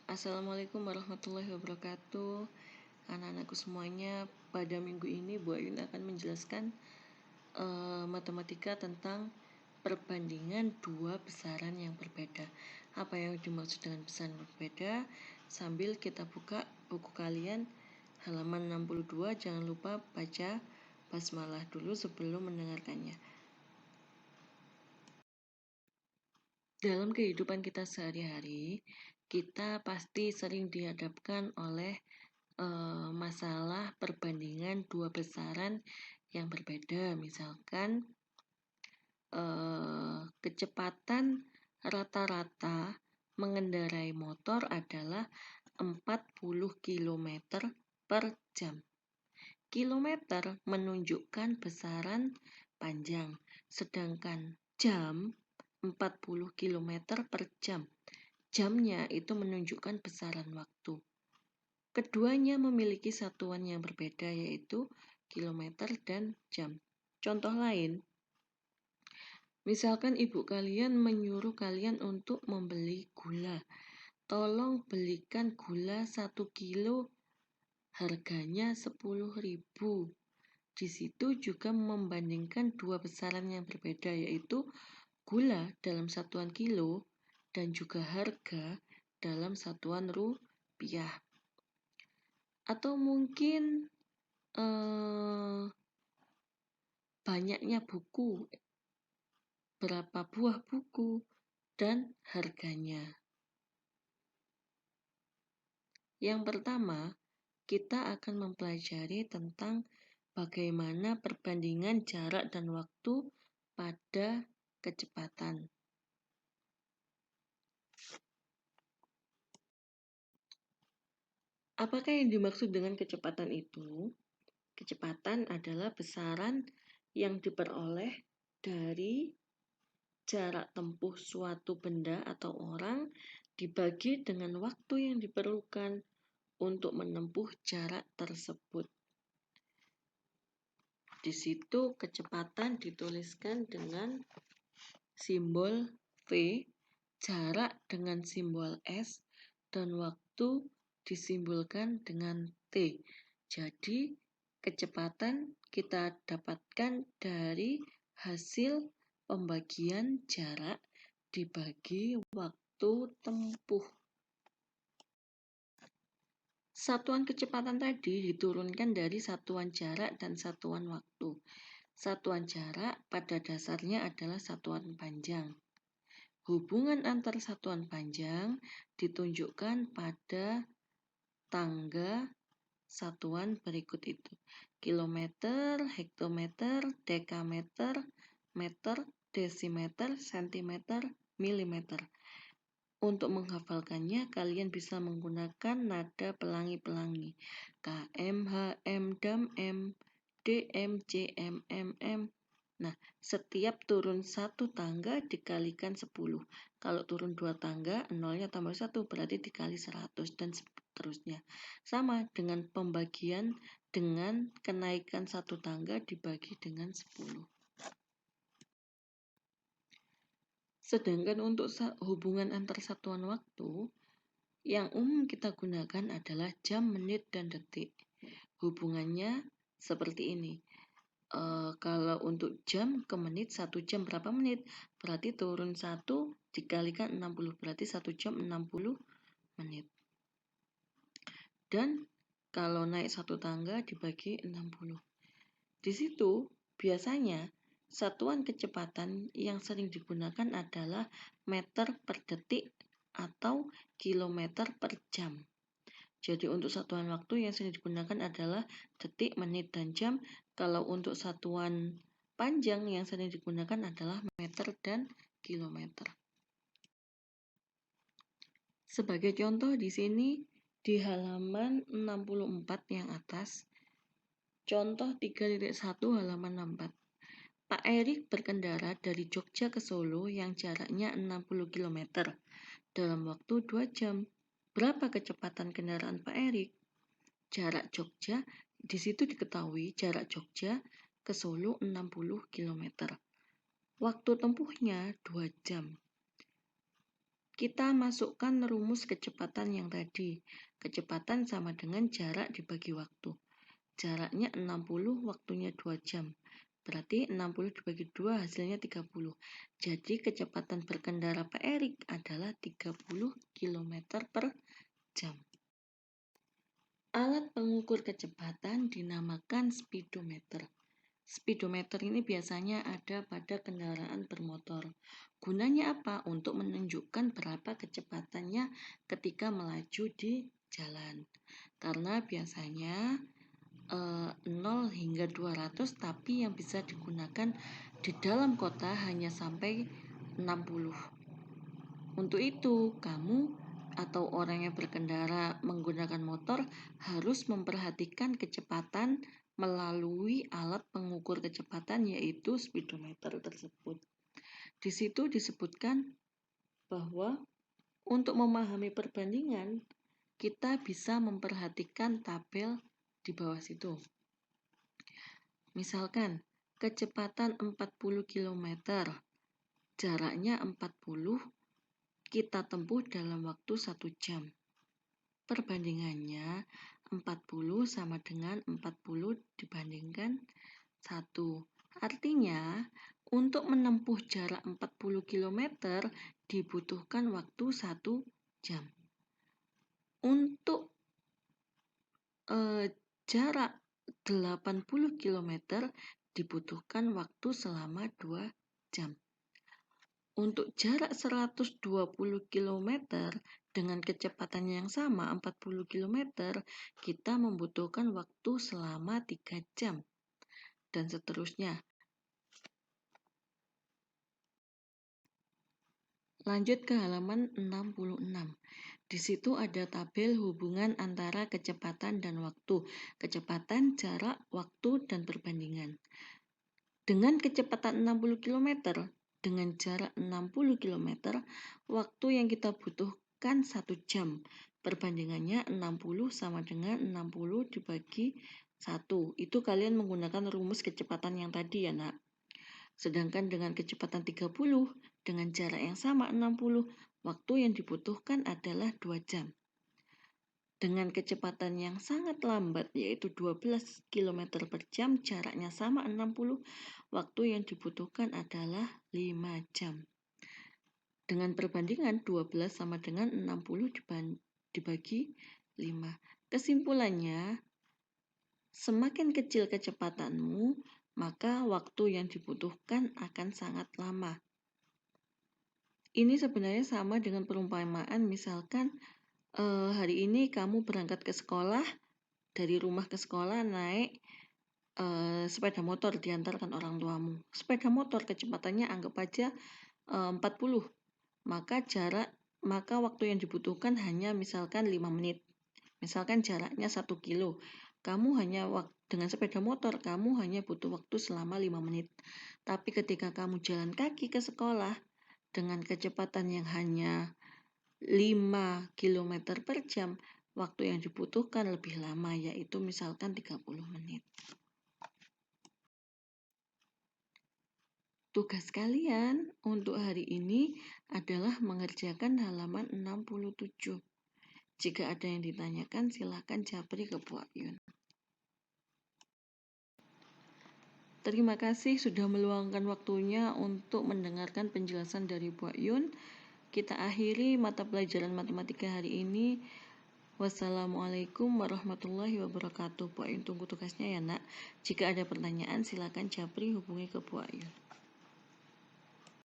Assalamualaikum warahmatullahi wabarakatuh. Anak-anakku semuanya, pada minggu ini Bu Ayun akan menjelaskan matematika tentang perbandingan dua besaran yang berbeda. Apa yang dimaksud dengan besaran berbeda? Sambil kita buka buku kalian halaman 62, jangan lupa baca basmalah dulu sebelum mendengarkannya. Dalam kehidupan kita sehari-hari, kita pasti sering dihadapkan oleh masalah perbandingan dua besaran yang berbeda. Misalkan kecepatan rata-rata mengendarai motor adalah 40 km per jam. Kilometer menunjukkan besaran panjang, sedangkan jam 40 km per jam. Jamnya itu menunjukkan besaran waktu. Keduanya memiliki satuan yang berbeda, yaitu kilometer dan jam. Contoh lain, misalkan ibu kalian menyuruh kalian untuk membeli gula. Tolong belikan gula 1 kilo, harganya 10.000. Di situ juga membandingkan dua besaran yang berbeda, yaitu gula dalam satuan kilo dan juga harga dalam satuan rupiah. Atau mungkin banyaknya buku, berapa buah buku, dan harganya. Yang pertama, kita akan mempelajari tentang bagaimana perbandingan jarak dan waktu pada kecepatan. Apakah yang dimaksud dengan kecepatan itu? Kecepatan adalah besaran yang diperoleh dari jarak tempuh suatu benda atau orang dibagi dengan waktu yang diperlukan untuk menempuh jarak tersebut. Di situ kecepatan dituliskan dengan simbol V, jarak dengan simbol S, dan waktu disimbolkan dengan T. Jadi kecepatan kita dapatkan dari hasil pembagian jarak dibagi waktu tempuh. Satuan kecepatan tadi diturunkan dari satuan jarak dan satuan waktu. Satuan jarak pada dasarnya adalah satuan panjang. Hubungan antar satuan panjang ditunjukkan pada tangga satuan berikut itu: kilometer, hektometer, dekameter, meter, desimeter, sentimeter, milimeter. Untuk menghafalkannya, kalian bisa menggunakan nada pelangi-pelangi: KM, HM, DAM, DM, CM, MM. Nah, setiap turun satu tangga dikalikan 10. Kalau turun 2 tangga, nolnya tambah 1, berarti dikali 100, dan seterusnya. Sama dengan pembagian dengan kenaikan satu tangga dibagi dengan 10. Sedangkan untuk hubungan antar satuan waktu, yang umum kita gunakan adalah jam, menit, dan detik. Hubungannya seperti ini. Kalau untuk jam ke menit, 1 jam berapa menit? Berarti turun 1 dikalikan 60, berarti 1 jam 60 menit. Dan kalau naik 1 tangga dibagi 60. Di situ biasanya satuan kecepatan yang sering digunakan adalah meter per detik atau kilometer per jam. Jadi untuk satuan waktu yang sering digunakan adalah detik, menit, dan jam. Kalau untuk satuan panjang yang sering digunakan adalah meter dan kilometer. Sebagai contoh di sini di halaman 64 yang atas, contoh 3.1 halaman 64. Pak Erik berkendara dari Jogja ke Solo yang jaraknya 60 km dalam waktu 2 jam. Berapa kecepatan kendaraan Pak Erik? Jarak Jogja, di situ diketahui jarak Jogja ke Solo 60 km. Waktu tempuhnya 2 jam. Kita masukkan rumus kecepatan yang tadi. Kecepatan sama dengan jarak dibagi waktu. Jaraknya 60, waktunya 2 jam. Berarti 60 dibagi 2 hasilnya 30. Jadi kecepatan berkendara Pak Erik adalah 30 km per jam. Alat pengukur kecepatan dinamakan speedometer. Speedometer ini biasanya ada pada kendaraan bermotor. Gunanya apa? Untuk menunjukkan berapa kecepatannya ketika melaju di jalan. Karena biasanya 0 hingga 200, tapi yang bisa digunakan di dalam kota hanya sampai 60. Untuk itu, kamu atau orang yang berkendara menggunakan motor harus memperhatikan kecepatan melalui alat pengukur kecepatan, yaitu speedometer tersebut. Di situ disebutkan bahwa untuk memahami perbandingan, kita bisa memperhatikan tabel di bawah situ. Misalkan, kecepatan 40 km, jaraknya 40, kita tempuh dalam waktu 1 jam. Perbandingannya 40 sama dengan 40 dibandingkan 1. Artinya, untuk menempuh jarak 40 km dibutuhkan waktu 1 jam. Untuk jarak 80 km dibutuhkan waktu selama 2 jam. Untuk jarak 120 km dengan kecepatan yang sama 40 km, kita membutuhkan waktu selama 3 jam. Dan seterusnya. Lanjut ke halaman 66. Di situ ada tabel hubungan antara kecepatan dan waktu. Kecepatan, jarak, waktu, dan perbandingan. Dengan kecepatan 60 km, dengan jarak 60 km, waktu yang kita butuhkan 1 jam. Perbandingannya 60 sama dengan 60 dibagi 1. Itu kalian menggunakan rumus kecepatan yang tadi ya, Nak. Sedangkan dengan kecepatan 30, dengan jarak yang sama 60, waktu yang dibutuhkan adalah 2 jam. Dengan kecepatan yang sangat lambat, yaitu 12 km per jam, jaraknya sama 60, waktu yang dibutuhkan adalah 5 jam. Dengan perbandingan 12 sama dengan 60 dibagi 5. Kesimpulannya, semakin kecil kecepatanmu, maka waktu yang dibutuhkan akan sangat lama. Ini sebenarnya sama dengan perumpamaan, misalkan hari ini kamu berangkat ke sekolah, dari rumah ke sekolah naik sepeda motor diantarkan orang tuamu. Sepeda motor kecepatannya anggap aja 40, maka waktu yang dibutuhkan hanya misalkan 5 menit. Misalkan jaraknya 1 kilo, dengan sepeda motor kamu hanya butuh waktu selama 5 menit. Tapi ketika kamu jalan kaki ke sekolah dengan kecepatan yang hanya 5 km per jam, waktu yang dibutuhkan lebih lama, yaitu misalkan 30 menit. Tugas kalian untuk hari ini adalah mengerjakan halaman 67. Jika ada yang ditanyakan, silakan japri ke Bu Ayun. Terima kasih sudah meluangkan waktunya untuk mendengarkan penjelasan dari Bu Ayun. Kita akhiri mata pelajaran matematika hari ini. Wassalamualaikum warahmatullahi wabarakatuh. Bu Ayun tunggu tugasnya ya, Nak. Jika ada pertanyaan, silakan japri hubungi ke Bu Ayun.